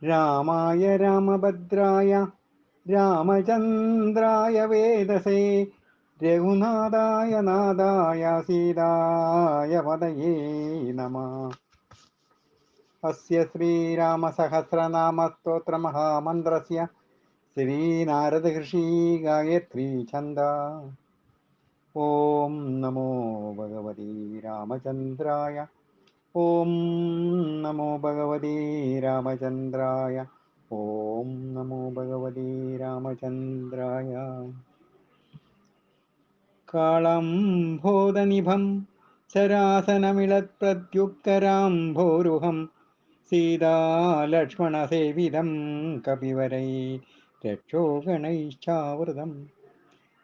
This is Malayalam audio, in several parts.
രാമായ രാമഭദ്രായ രാമചന്ദ്രായ വേദസേ രഘുനാഥായ നാഥായ സീതായ പതയേ നമഃ. അസ്യ ശ്രീരാമസഹസ്രനാമസ്തോത്രമഹാമന്ത്രസ്യ ശ്രീനാരദഋഷി ഗായത്രീ ഛന്ദ. ഓം നമോ ഭഗവതി രാമചന്ദ്രായ. ഓം നമോ ഭഗവതി രാമചന്ദ്രായ. ഓം നമോ ഭഗവതി രാമചന്ദ്രായ. കാളംഭോദനിഭം ശരാസനമിളത്പ്രത്യുക്കരാംഭോരുഹം സീതാലക്ഷ്മണസേവിതം കപിവരൈ രക്ഷോഗണൈശ്ചാവൃതം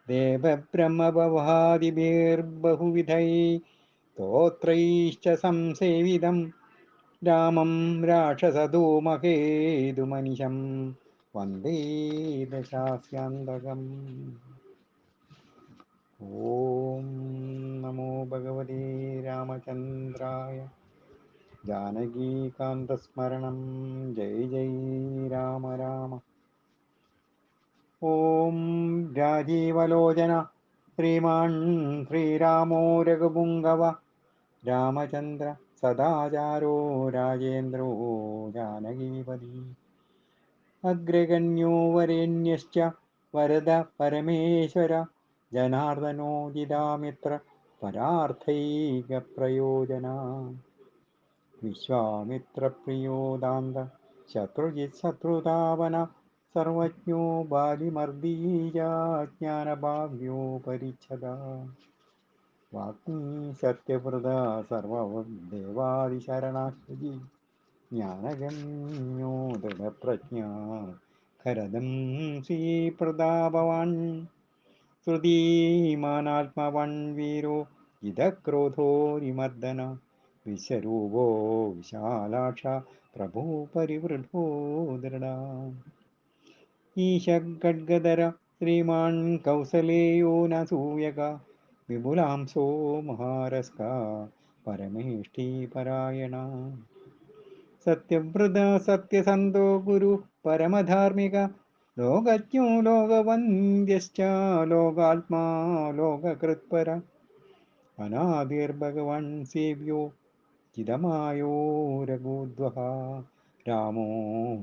ദേവബ്രഹ്മബഹാദിഭിർബഹുവിധൈ സ്തോത്രൈശ്ച സംസേവിതം രാമം രാക്ഷസധൂമകേതുമനിശം വന്ദേ ദശാസ്യാന്തകം. ഓം നമോ ഭഗവതേ രാമചന്ദ്രായ. ജാനകീകാന്തസ്മരണം ജയ ജയ രാമ രാമ. ഓം രാജീവലോചന ശ്രീമാൻ ശ്രീരാമോ രഘുപുങ്കവ രാമചന്ദ്ര സദാചാരോ രാജേന്ദ്രോ ജാനകീപതി. അഗ്രഗണ്യോ വരേണ്യശ്ച വരദ പരമേശ്വര ജനാർദ്ദനോദിതാമിത്ര പരാർത്ഥൈകപ്രയോജന. വിശ്വാമിത്രപ്രിയോ ദാന്ത ശത്രുജിത് ശത്രുതാപന സർവജ്ഞോ ബാലിമർദീജ ജ്ഞാനഭാവ്യോ പരിച്ഛദ. വാഗ്മീ സത്യവ്രത സർവദേവാദിശരണാശ്വതി ജ്ഞാനഗമ്യോ ദൃഢപ്രജ്ഞ ഖരദം ശ്രീപ്രതാപവാൻ. ശ്രുതിമാനാത്മവൻ വീരോ ജിതക്രോധോരിമർദന വിശ്വരൂപോ വിശാലാക്ഷ പ്രഭോ പരിവൃഢോ ദൃഢ. ഈശഗഡ്ഗദര ശ്രീമാൻ കൗസലേയോ നസൂയക വിപുലാംസോ മഹാരസ്ക പരമേഷ്ഠി പരായണ. സത്യവ്രത സത്യസന്ധോ ഗുരു പരമധാർമ്മിക ലോകജ്ഞോ ലോകവന്ദ്യശ്ച ലോകാത്മാ ലോകകൃത്പര. അനാദിർഭഗവൻ സേവ്യോ ചിതമായോ രഘുദ്വഹ രാമോ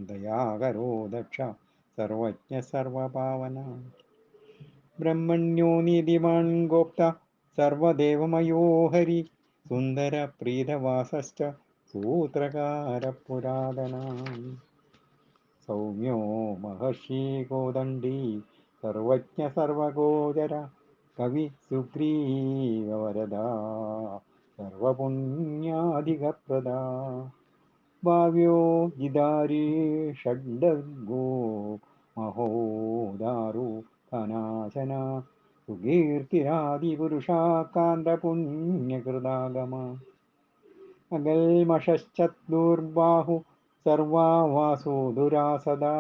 ദയാകരോ ദക്ഷ സർവജ്ഞ സർവപാവന. ബ്രഹ്മണ്യോ നീതിമാൻ ഗോപ്ത സർവദേവമയോ ഹരി സുന്ദര പ്രീതവാസശ്ച സൂത്രകാര പുരാതന. സൗമ്യോ മഹർഷി കോദണ്ഡി സർവജ്ഞ സർവഗോചര കവി സുഗ്രീവരദ സർവപുണ്യാധികപ്രദ. ഭാവ്യോ ജിദാരി ഷഡ്ഗോ മഹോദാരു ധനാശന സുകീർത്തിരാദിപുരുഷാകാന്തപുണ്യകൃതാഗമ. അകൽമഷശ്ചതുർബാഹു സർവാവാസോ ദുരാസദാ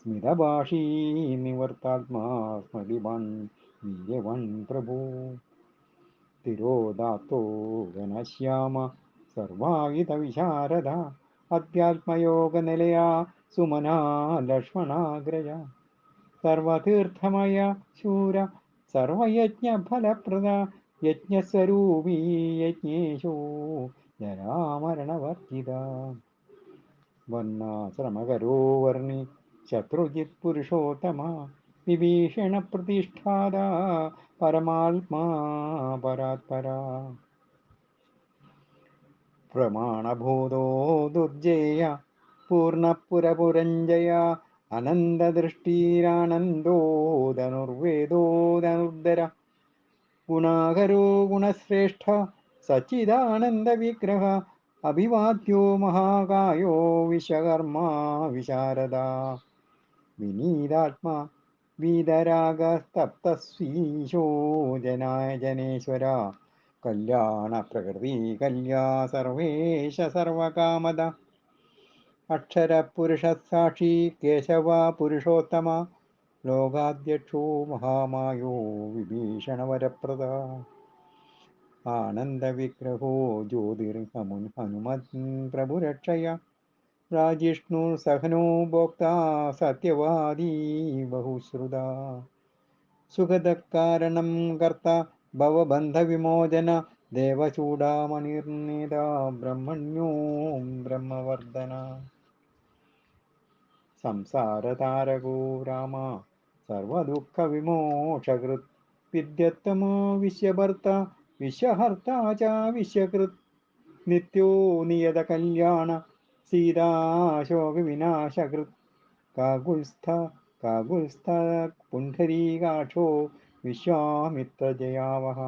സ്മിതഭാഷീ നിവർത്താത്മാ സ്മൃതിവാൻ വീര്യവാൻ പ്രഭു. തിരോദാത്തോ ഘനശ്യാമ സർവായുധ വിശാരദ അധ്യാത്മയോഗനിലയാ സുമനാ ലക്ഷ്മണാഗ്രജ. സർവതീർത്ഥമയ ശൂര സർവയജ്ഞഫലപ്രദ യജ്ഞസ്വരൂപീ യജ്ഞേശോ ജരാമരണവർജിത. വർണ്ണാശ്രമകരോ വർണ്ണി ശത്രുജിത് പുരുഷോത്തമ വിഭീഷണ പ്രതിഷ്ഠാത പരമാത്മാ പരാത്പര. പ്രമാണഭൂതോ ദുർജയ പൂർണ്ണപുരപുരഞ്ജയ അനന്തദൃഷ്ടീരാനന്ദോ ധനുർവേദോ ധനുർധര. ഗുണാകരോ ഗുണശ്രേഷ്ഠ സച്ചിദാനന്ദ വിഗ്രഹ അഭിവാദ്യോ മഹാകായോ വിശ്വകർമാ വിശാരദ. വിനീതാത്മാ വീതരാഗസ്തപ്തസ്വീശോ ജനായ ജനേശ്വര കല്യാണ പ്രകൃതി കല്യാ സർവേശ സർവകാമദ. അക്ഷരപുരുഷ സാക്ഷി കേശവ പുരുഷോത്തമ ലോകാധ്യക്ഷോ മഹാമായോ വിഭീഷണവരപ്രദ. ആനന്ദവിഗ്രഹോ ജ്യോതിർഹമുൻ ഹനുമത് പ്രഭുരക്ഷയ राजिष्णुर्सहनो भोक्ता सत्यवादी बहुश्रुता सुखदकारणं कर्ता भवबन्धविमोचन देवचूडामणिर्नेता ब्रह्मण्यो ब्रह्मवर्धन संसारतारको राम सर्वदुःखविमोक्षकृत् विद्यत्तमो विश्वभर्ता विश्वहर्ता च विश्वकृत् नित्यो नियतकल्याण सीताशोकविनाशकृत् काकुत्स्थ काकुत्स्थ पुण्डरीकाक्षो विश्वामित्रजयावः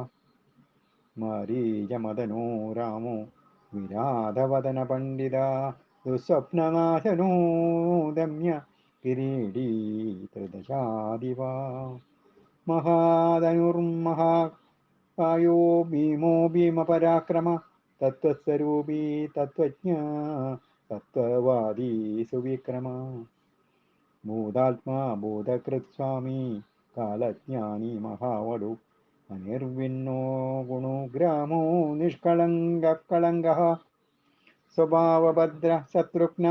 मारीचमदनो रामो विराधवदनपण्डिता दुःस्वप्ननाशनो दम्य किरीटी त्रिदशादिवा महाधनुर्महाकायो भीमो भीमपराक्रम तत्त्वस्वरूपी तत्त्वज्ञ तत्त्ववादी सुविक्रम ഭൂതാത്മാ ഭൂതകൃത്സ്വാമി കാലജ്ഞാനി മഹാവടു അനിർവിണ്ണോ ഗുണോഗ്രാമോ നിഷ്കളങ്കകളങ്കഃ സ്വഭാവഭദ്ര ശത്രുഘ്ന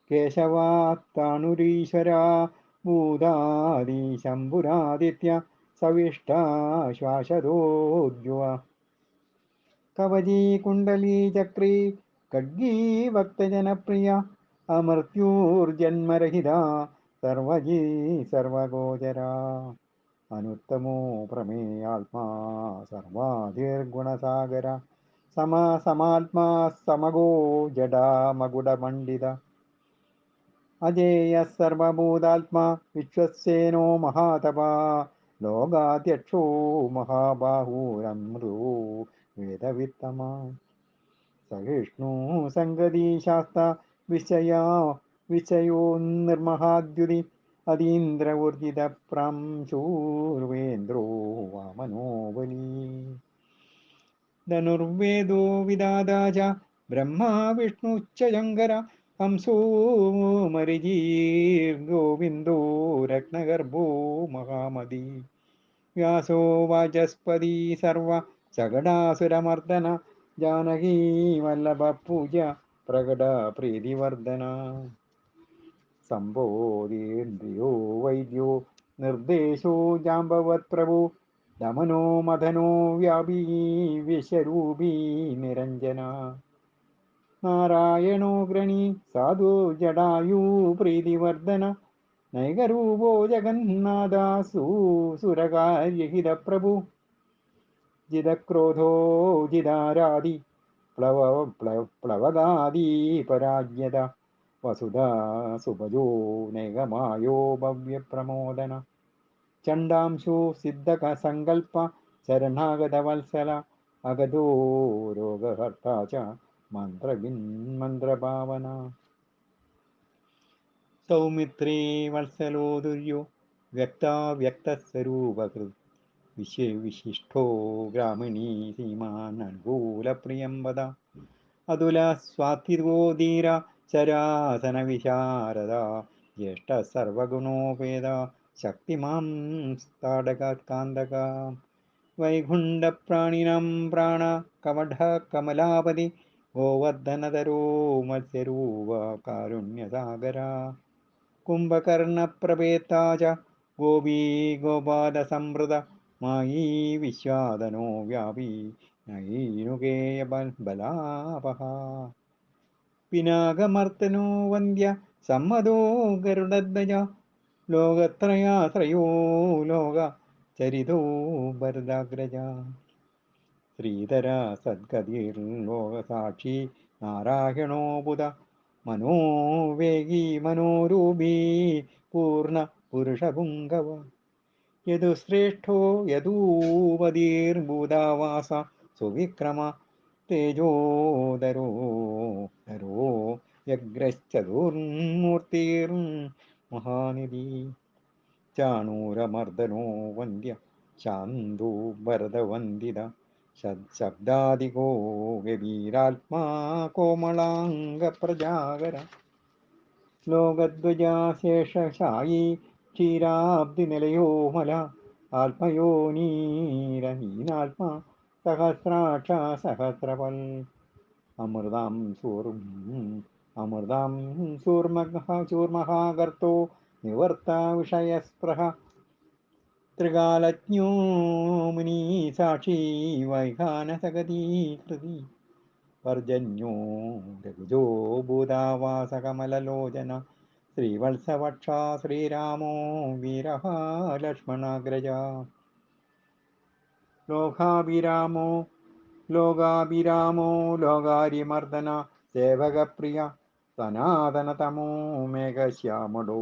കേശവാത്താണുരീശ്വര ഭൂതാദി ശംഭുരാദിത്യ സവിഷ്ടാശ്വാസദോദ്യുവ കവചീ കുണ്ടലീ ചക്രീ ഖഡ്ഗീ ഭക്തജനപ്രിയ അമർത്യൂർജന്മരഹിത സർവജീ സർവഗോചര അനുത്തമോ പ്രമേയാത്മാ സർവാധിർഗുണസാഗര സമാത്മാ സമഗോ ജഡാമകുടമണ്ഡിത അജേയ സർവഭൂതാത്മാ വിശ്വസേനോ മഹാതപാ ലോകാധ്യക്ഷോ മഹാബാഹൂരമൃതോ വേദവിത്തമാ സഹിഷ്ണു സംഗതി ശാസ്ത വിഷയാ വിഷയോ നിർമഹാദ്യുതി അതീന്ദ്രവർജിത പ്രാംശൂർവേന്ദ്രോ വാമനോ ബലി ധനുർവേദോ വിദാതാ ച ബ്രഹ്മാ വിഷ്ണുശ്ച ശങ്കര ഹംസോ മരീചിർഗോവിന്ദോ രത്നഗർഭോ മഹാമതി വ്യാസോ വാചസ്പതി സർവ സകടാസുരമർദ്ദന ജാനകീ വല്ലഭ പൂജ പ്രകട പ്രീതിവർദ്ധന സംബോധീന്ദ്രിയോ വൈദ്യോ നിർദ്ദേശോ ജാമ്പവത് പ്രഭു ദമനോ മദനോ വ്യാപീ വിശ്വരൂപീ നിരഞ്ജന നാരായണോ ഗൃണീ സാധു ജടായു പ്രീതിവർദ്ധന നൈകരൂപോ ജഗന്നാഥ സുരകാര്യഹിത പ്രഭു ജിതക്രോധോ ജിതാരാധി പ്ലവഗാദീ പരാജ്ഞത വസുധാ സുഭജോ നൈകമായോ ഭവ്യപ്രമോദന ചണ്ഡാംശു സിദ്ധക സങ്കൽപ്പ ശരണാഗത വത്സല അഗതോ രോഗഹർത്ത ച മന്ത്രഭാവന സൗമിത്രേ വത്സലോ ദുര്യോ വ്യക്താവ്യക്തസ്വരൂപകൃത് വിശിഷ്ടോ ഗ്രാമിണീ സീമാനനുകൂലപ്രിയം വദ അതുല സ്വാതിർഗോ ധീര ശരാസന വിശാരദ ജ്യേഷ്ഠ സർവഗുണോപേത ശക്തിമാം താടകാന്തക വൈകുണ്ഠപ്രാണിനാം പ്രാണ കമഠ കമലാപതി ഗോവർദ്ധനതരോ മത്സ്യരൂപ കാരുണ്യസാഗര കുംഭകർണപ്രഭേത്താ ച ഗോപീ ഗോപാലസംവൃത മായി വിശ്വാദനോ വ്യാപി നൈനുകേയ ബലാപഹ പിനാകമർത്തനോ വന്ദ്യ സമ്മതോ ഗരുഡധ്വജ ലോകത്രയാശ്രയോ ലോക ചരിതോ ഭരതാഗ്രജ ശ്രീധര സദ്ഗതിർലോകസാക്ഷി നാരായണോ ബുധ മനോവേഗി മനോരൂപീ പൂർണ്ണ പുരുഷപുങ്കവ യദുശ്രേഷ്ഠോ യദൂപതീർഭൂതാവാസ സുവിക്രമ തേജോദരോ ധരോ യഗ്രശ്ചതുർമൂർത്തിർമഹാനിധി ചാണൂരമർദ്ദനോ വന്ദ്യ ശാന്തോ ഭരതവന്ദിത ശബ്ദാദികോ ഗഭീരാത്മാ കോമളാംഗപ്രജാകര ലോകധ്വജാശേഷശായി ക്ഷീരാബ്ദിനിലയോ മല ആത്മയോനീരഹീനാത്മാ സഹസ്രാക്ഷ സഹസ്രപൽ അമൃതാം സൂർം അമൃതാം ചൂർമഹാ ഗർത്തോ നിവർത്ത വിഷയസ്പൃഹ ത്രികാലജ്ഞോ മുനി സാക്ഷി വൈഖാനസഗതീ കൃതി പർജന്യോ രഘുജോ ഭൂതാവാസകമലലോചന ശ്രീവത്സവക്ഷാ ശ്രീരാമോ വീരഃ ലക്ഷ്മണാഗ്രജ ലോകാഭിരാമോ ലോകാഭിരാമോ ലോകാരിമർദ്ദന സേവകപ്രിയ സനാതനതമോ മേഘശ്യാമളോ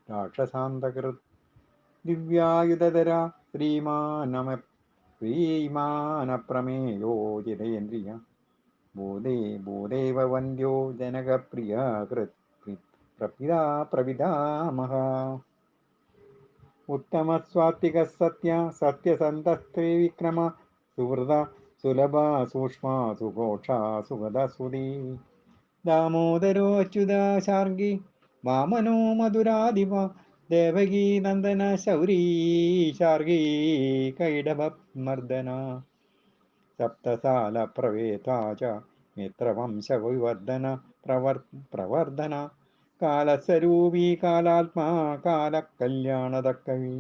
രാക്ഷസാന്തകൃത് ദിവ്യായുധര ശ്രീമാനപ്രമേയോ ജിതേന്ദ്രിയ ഭൂതേ ഭൂദേവ വന്ദ്യോ ജനകപ്രിയ കൃത് പ്രപിതാ പ്രവിധാമഹ ഉത്തമസ്വാത്വിക സത്യസന്ധസ്ത്രീ വിക്രമ സുഹൃത സുലഭ സൂക്ഷ്മ സുഘോഷ സുഗതസുതീ ദാമോദരോ അച്യുത ശാർഗി വാമനോ മധുരാധിപ ദേവകീ നന്ദന ശൗരീ ശാർഗീ കൈടഭമർദ്ദന സപ്തസാല പ്രവേതാ ച മിത്രവംശവിവർദ്ധന പ്രവർദ്ധന കാലസ്വരൂപീ കാലാത്മാ കാലകല്യാണദക്കവി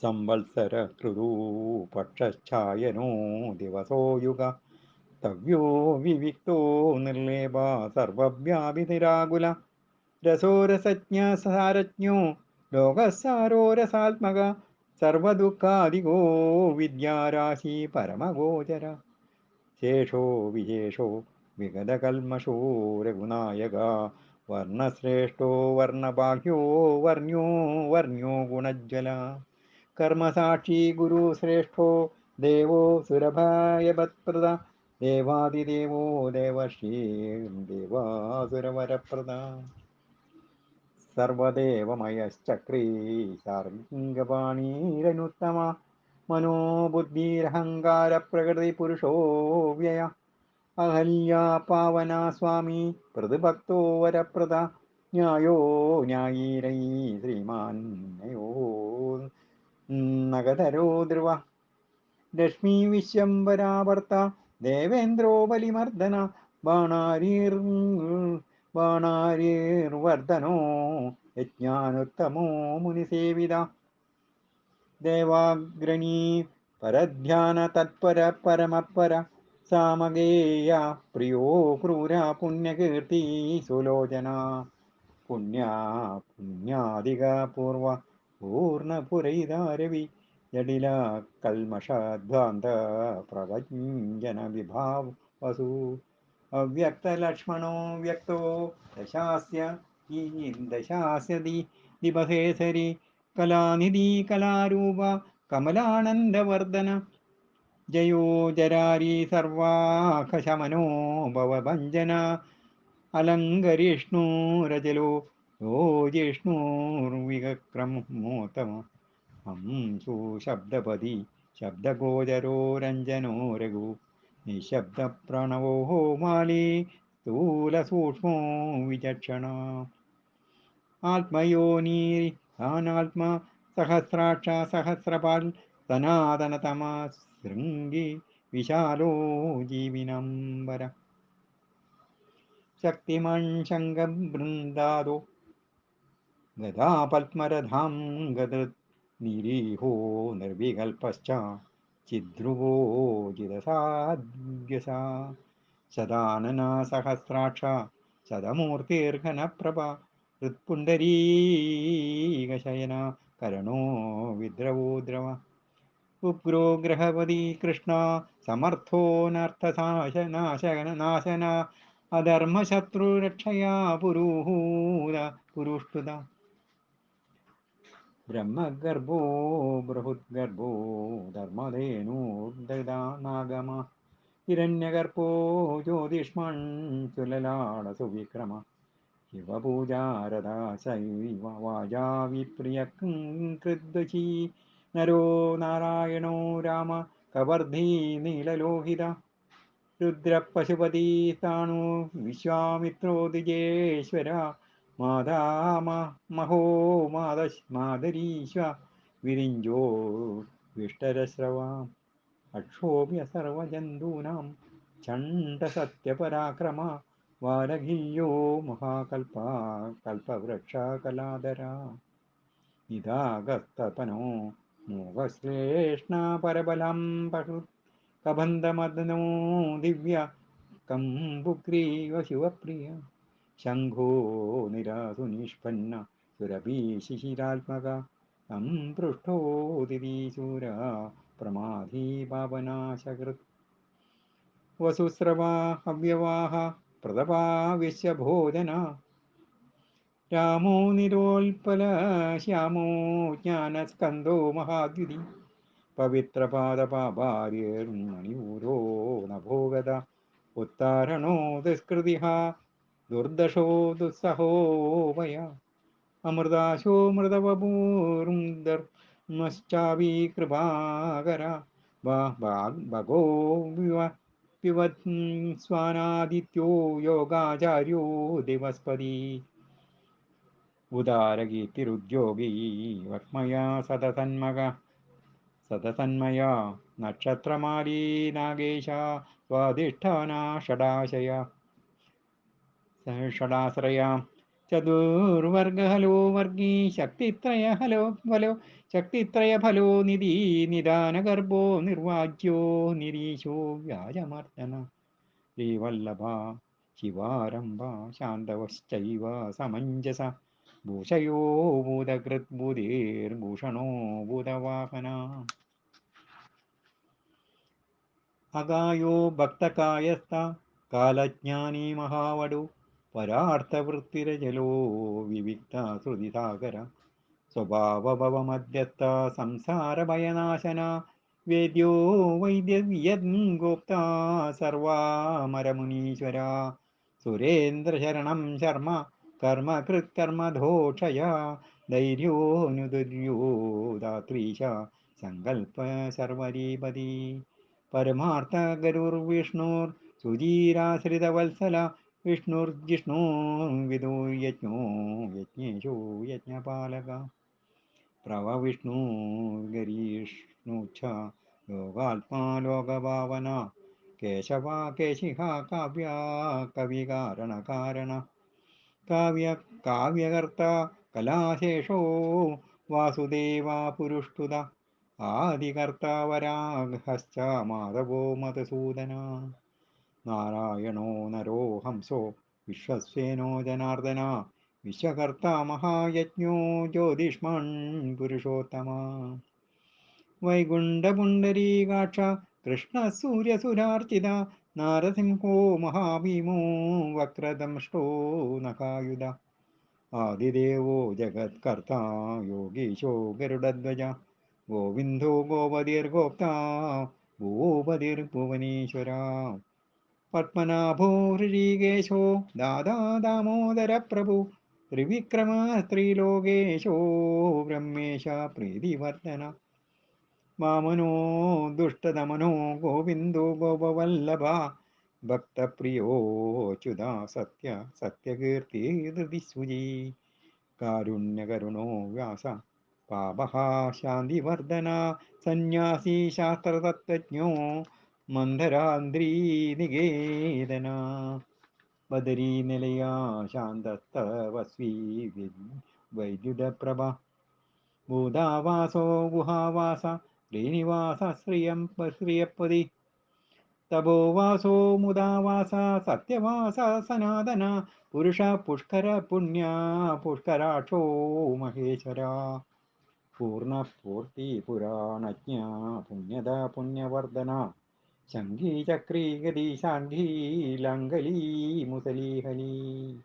സംവത്സര ഋതു പക്ഷായനോ ദിവസോ യുഗ തവ്യോ വിവിക്തോ നിർലേപ സർവവ്യാപിനിരാകുല രസോരസജ്ഞ സാരജ്ഞോ ലോകസാരോ രസാത്മക സർവദുഃഖാദികോ വിദ്യാരാശി പരമഗോചര ശേഷോ വിശേഷോ വിഗതകൽമഷോ രഘുനായക വർണ്ണശ്രേഷ്ഠോ വർണ്ണഭാഗ്യോ വർണ്യോ വർണ്യോ ഗുണജ്വല കർമ്മസാക്ഷി ഗുരുശ്രേഷ്ഠോ ദേവോ സുരഭായവത്പ്രദ ദേവാദിദേവോ ദേവർഷി ദേവാസുരവരപ്രദ സർവദേവമയശ്ചക്രീ ശാർംഗപാണീരനുത്തമ മനോബുദ്ധിരഹങ്കാരപ്രകൃതിപുരുഷോ വ്യയ അഹല്യാ പാവന സ്വാമി പ്രതിഭക്തോ വരപ്രദ ന്യായോ ന്യായീരൈ ശ്രീമാൻ നയോ നഗധരോ ധ്രുവ ലക്ഷ്മീ വിശ്വംഭരാവർത്ത ദേവേന്ദ്രോ ബലിമർദ്ദന ബാണാരീർ ബാണാരീർവർദ്ധനോ യജ്ഞാനുത്തമോ മുനിസേവിത ദേവാഗ്രണീ പരധ്യാന തത്പര പരമപര സാമഗേയ പ്രിയോ ക്രൂര പുണ്യകീർത്തി സുലോചന പുണ്യാധിക പൂർവ പൂർണ്ണപുരൈതാരവി ജടില കൽമഷാധ്വാന്ത പ്രവഞ്ജന വിഭാവ വസു അവ്യക്തലക്ഷ്മണോ വ്യക്തോ ദശാസ്യ ദശാസ്യതി ദിവസേസരി കലാനിധി കലാരൂപ കമലാനന്ദവർദ്ധന ജയോ ജരാരി സർവാഖശമനോ ഭവഭഞ്ജന അലങ്കരിഷ്ണുരജലോ യോ ജിഷ്ണുർവിക്രമോത്തമ ഹംസു ശബ്ദപതി ശബ്ദഗോചരോ രഞ്ജനോ രഘു നിശബ്ദ പ്രണവോ മാലി സ്ഥൂലസൂക്ഷ്മോ വിചക്ഷണ ആത്മയോനീ അനാത്മ സഹസ്രാക്ഷ സഹസ്രപാൽ സനാതനതമ ശൃംഗി വിശാലോ ജീവിനംബര ശക്തിമാൻ ശംഖബൃന്ദാദോ ഗദാപത്മരഥാം ഗദൃത് നിരീഹോ നിർവികൽപശ്ച ചിദ്ധ്രുവോ ജിതസാദ്യസ ശതാനന സഹസ്രാക്ഷ ശതമൂർത്തിർഘനപ്രഭ ഹൃത്പുണ്ടരീകശയന കരണോ വിദ്രവോ ദ്രവ ഉഗ്രോ ഗ്രഹപതി കൃഷ്ണ സമർത്ഥോ നർത്ഥനാശന അധർമ്മശത്രുരക്ഷയാ പുരുഷ്ടുത ബ്രഹ്മഗർഭോ ബൃഹദ്ഗർഭോ ധർമ്മധേനൂർദാനാഗമ ഹിരണ്യഗർഭോ ജ്യോതിഷ്മൺ സുലലാട സുവിക്രമ ശിവപൂജാരദ ശൈവ വാജാ വിപ്രിയ കൃദ്വശീ നരോ നാരായണോ രാമ കവർദ്ധീ നീലലോഹിത രുദ്രപശുപതി സ്ഥാണു വിശ്വാമിത്രോ ദ്വിജേശ്വര മഹോ മാതരീശ്വ വിരിഞ്ചോ വിഷ്ടരശ്രവ അക്ഷോഭ്യ സർവജന്തൂനാം ചണ്ഡസത്യപരാക്രമ വാലകില്യോ മഹാകൽപ കൽപവൃക്ഷകലാധര ഇതാഗസ്തപനോ മൂകശ്രേഷ്ണ പരബലം പശു കബന്ധമദനോ ദിവ്യ കമ്പുഗ്രീവ ശിവപ്രിയ ശംഖോ നിരാസു നിഷ്പന്ന സുരഭീശിശിരാത്മക സംപൃഷ്ടോദിതീശൂര പ്രമാധീ പാവനാശകൃത് വസുസ്രവാ അവ്യവാഹ പ്രതപാവിശ്യഭോജന രാമോ നിരോൽപല ശ്യാമോ ജ്ഞാനസ്കന്ധോ മഹാദ്യുതി പവിത്രപാദപാഭാര്യേർമണിയൂരോ നഭോഗത ഉത്താരണോ ദുഷ്കൃതിഹ ദുർദശോ ദുസ്സഹോ വയ അമൃതാശോ മൃതവപൂർദർമശ്ചാവി കൃപാകര ഭഗോ പിവത് സ്വാനാദിത്യോ യോഗാചാര്യോ ദിവസ്പതി ഉദാരകീർത്തിരുദ്യോഗീ വക്മയാ സതതന്മയാ നക്ഷത്രമാലീ നാഗേശ സ്വാധിഷ്ഠാന ഷടാശ്രയാം ചതുർവർഗഹലോ വർഗീ ശക്തിത്രയഫലോ നിധി നിദാനഗർഭോ നിർവാജ്യോ നിരീശോ വ്യാജമർദ്ദന ശ്രീവല്ലഭ ശിവാരംഭ ശാന്തവശ്ചൈവ സമഞ്ജസ ഭൂഷയോ ഭൂതകൃത് ഭൂതിർഭൂഷണോ ഭൂതവാഹന അഗായോ ഭക്തകായസ്ഥ കാലജ്ഞാനീ മഹാവടു പരാർത്ഥവൃത്തിരജലോ വിവിക്ത ശ്രുതിസാഗര സ്വഭാവഭവമധ്യസ്ഥ സംസാരഭയനാശന വേദ്യോ വൈദ്യവിയൻ ഗോപ്ത സർവാമരമുനീശ്വര സുരേന്ദ്രശരണം ശർമ്മ കർമ്മകൃത് കർമ്മധോക്ഷയ ധൈര്യോനുദുര്യോ ദാത്രീശ സങ്കൽപ്പ ശർവരീപതി പരമാർത്ഥ ഗരുർവിഷ്ണുർ സുധീരാശ്രിതവത്സല വിഷ്ണുർജിഷ്ണു വിദോ യജ്ഞോ യജ്ഞേശോ യജ്ഞപാലക പ്രവവിഷ്ണു ഗരീഷ്ണുച്ഛ ലോകാത്മാ ലോകഭാവന കേശവ കേശിഹ കാവ്യ കവികാരണകാരണ കാവ്യകർത്ത കലാശേഷോ വാസുദേവ പുരുഷ്ടുത ആദികർത്താവരാഹശ്ച മാധവോ മധുസൂദന നാരായണോ നരോ ഹംസോ വിശ്വസ്വേനോ ജനാർദ്ദന വിശ്വകർത്ത മഹായജ്ഞോ ജ്യോതിഷ്മൺ പുരുഷോത്തമ വൈകുണ്ഠപുണ്ടരീകാക്ഷ കൃഷ്ണസൂര്യസുരാർച്ചിത നാരസിംഹോ മഹാഭീമോ വക്രദംഷ്ടോ നഖായുധ ആദിദേവോ ജഗത്കർത്ത യോഗീശോ ഗരുഡധ്വജ ഗോവിന്ദോ ഗോപതിർഗോപ്ത ഭൂപതിർഭുവനീശ്വര പത്മനാഭോ ഹൃഷീകേശോ ദാദാ ദാമോദര പ്രഭു ത്രിവിക്രമ സ്ത്രീലോകേശോ ബ്രഹ്മേശ പ്രീതിവർദ്ധന വാമനോ ദുഷ്ടദമനോ ഗോവിന്ദോ ഗോപവല്ലഭ ഭക്തപ്രിയോച്യുതാ സത്യകീർത്തി ധൃതിസുജി കാരുണ്യകരുണോ വ്യാസ പാപഹ ശാന്തിവർദ്ധന സന്യാസി ശാസ്ത്രതത്വജ്ഞോ മന്ധരാന്ത്രീ നികേതന ബദരീ നിലയാ ശാന്തസ്തവസ്വീ വൈദ്യുതപ്രഭ ഭൂതാവാസോ ഗുഹാവാസ ശ്രീനിവാസ ശ്രിയപ്പതി തപോവാസോ മുദാവാസ സത്യവാസ സനാതന പുരുഷ പുഷ്കര പുണ്യ പുഷ്കരാക്ഷോ മഹേശ്വര പൂർണ്ണപൂർത്തി പുരാണജ്ഞ പുണ്യത പുണ്യവർദ്ധന ശംഖീ ചക്രീ ഗതി ശാംഖീ ലംഘലീ മുസലീഹലീ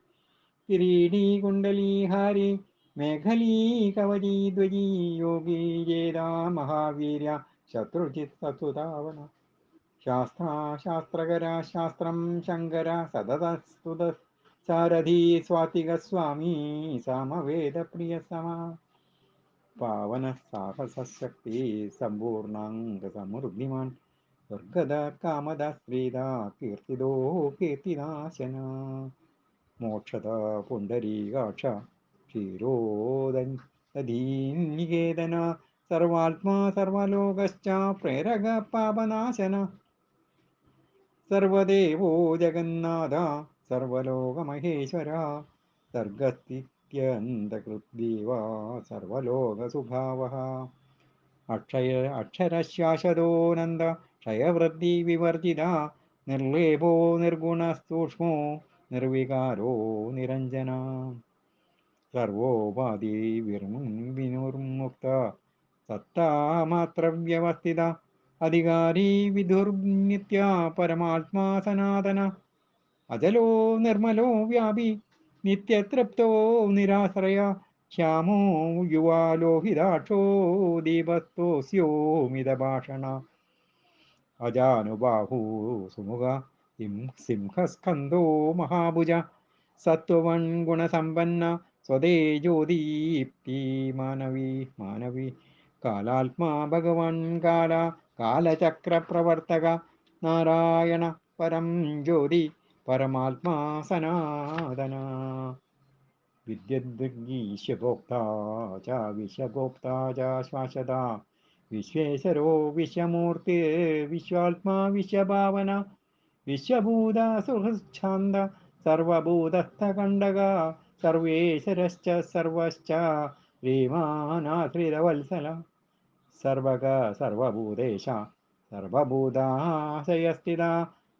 കിരീടീ കുണ്ടലീഹാരി മേഖലീ കവചീ ധ്വജീ യോഗീ ജേതാ മഹാവീര്യ ശത്രുജിത് സത്സുതാവന ശാസ്ത്രകര ശാസ്ത്രം ശങ്കര സതതസ്തുത സാരഥി സ്വാതിക സ്വാമി സാമവേദപ്രിയ സമ പാവന സാഹസശക്തി സമ്പൂർണാംഗ സമൃദ്ധിമാൻ സ്വർഗദ കാമദ ശ്രീദ കീർത്തിദോ കീർത്തിനാശന മോക്ഷത പുണ്ടരീകാക്ഷ ക്ഷീരോദീനികേതന സർവാത്മാ സർവലോകശ്ച പ്രേരക പാപനാശന സർവദേവോ ജഗന്നാഥ സർവലോകമഹേശ്വര സർഗസ്ഥിത്യന്തകൃദ്ദേവ സർവലോകസുഭാവഃ അക്ഷരശാശ്വതോനന്ദ ക്ഷയവൃദ്ധി വിവർജിത നിർലേപോ നിർഗുണസ്തൂക്ഷ്മോ നിർവികാരോ നിരഞ്ജന സർവോപാധി വിർമുക്ത സത്താമാത്രവ്യവസ്ഥിത അധികാരി വിധുർനിത്യ പരമാത്മാ സനാതന അജലോ നിർമ്മലോ വ്യാപി നിത്യതൃപ്തോ നിരാശ്രയ ശ്യാമോ യുവാലോഹിതാക്ഷോ ദീപസ്തോസ്യോമിതഭാഷണ അജാനുബാഹു സുമുഖ സിംഹസ്കന്ധോ മഹാഭുജ സത്വവൻ ഗുണസമ്പന്ന സ്വതേജോദീപ്തി മാനവി കാലാത്മാ ഭഗവൻ കാലചക്രപ്രവർത്തക നാരായണ പരം ജ്യോതി പരമാത്മാ സനാതന വിദ്യദ്ഗീശ്യഗോപ്താ ച വിശ്വഗോപ്താ ച ശാശ്വത വിശ്വേശ്വരോ വിശ്വമൂർത്തി വിശ്വാത്മാ വിശ്വഭാവന വിശ്വഭൂത സുഹൃച്ഛാന്ത സർവഭൂതസ്ഥകണ്ഡക സർവേശ്വരശ്ച സർവശ്ച ശ്രീമാനാശ്രിതവത്സല സർവക സർവഭൂതേശ സർവഭൂതാശയസ്ഥിത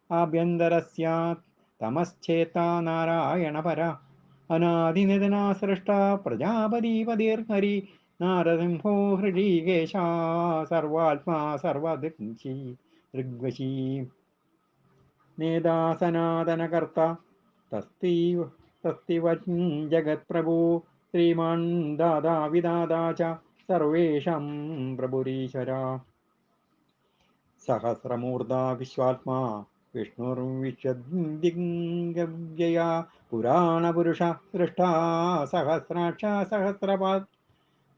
ആഭ്യന്തരസ്യാത് തമശ്ചേതാ നാരായണ പര അനാദിനിധനാ സൃഷ്ട പ്രജാപതിപതിർഹരി നാരസിംഹോ ഹൃഷീകേശ സർവാത്മാ സർവദൃശി ദൃഗ്വശീ നേതാ സനാതനകർത്ത തസ്തിവൻ ജഗത്പ്രഭു ശ്രീമാൻ ദാതാ വിദാതാ ച സർവേഷാം പ്രഭുരീശ്വര സഹസ്രമൂർധാ വിശ്വാത്മാ വിഷ്ണുർവിശ്വദിഗ്ഗവ്യയ പുരാണപുരുഷ സൃഷ്ടാ സഹസ്രാക്ഷ സഹസ്രപാദ്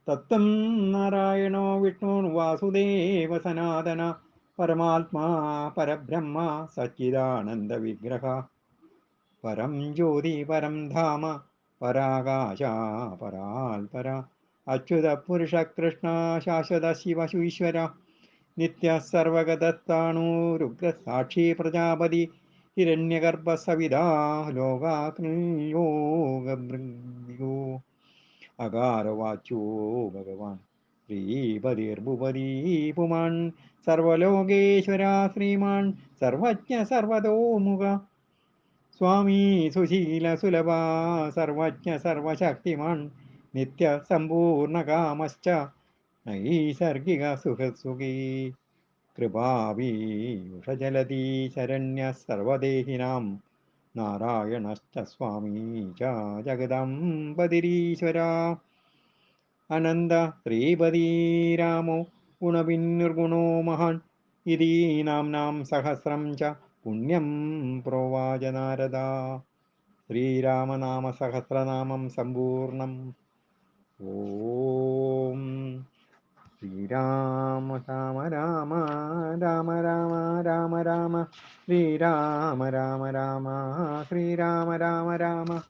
തത്വം നാരായണോ വിഷ്ണുർവാസുദേവ സനാതന പരമാത്മാ പരബ്രഹ്മ സച്ചിദാനന്ദവിഗ്രഹ പരം ജ്യോതി പരം ധാമ പരാകാശ പരാൽപര അച്യുത പുരുഷ കൃഷ്ണ ശാശ്വത ശിവ ഈശ്വര നിത്യ സർവഗതസ്ഥാണുരുഗ്ര സാക്ഷി പ്രജാപതി ഹിരണ്യഗർഭ സവിതാ ലോകാഗ്നിയോഗഭൃഗോ അകാരവാച്യോ ഭഗവാൻ ശ്രീപതിർഭുപതി പുമാൻ സർവലോകേശ്വര ശ്രീമാൻ സർവജ്ഞ സർവതോമുഖ സ്വാമി സുശീല സുലഭ സർവജ്ഞ സർവശക്തിമാൻ നിത്യ സമ്പൂർണകാമശ്ച നൈസർഗിക സുഖസുഖീ കൃപാപീയുഷജലധീ ശരണ്യ സർവദേഹിനാം നാരായണശ്ച സ്വാമീ ച ജഗദംബതിരീശ്വര അനന്ത ശ്രീപതിരാമോ ഗുണവിനിർഗുണോ മഹാൻ ഇതി നാംനാം സഹസ്രം ച പുണ്യം പ്രോവാച നാരദ ശ്രീരാമനാമ സഹസ്രനാമം സമ്പൂർണം ഓം ശ്രീരാമ രാമ രാമ രാമ രാമ രാമ രാമ ശ്രീരാമ രാമ രാമ ശ്രീരാമ രാമ രാമ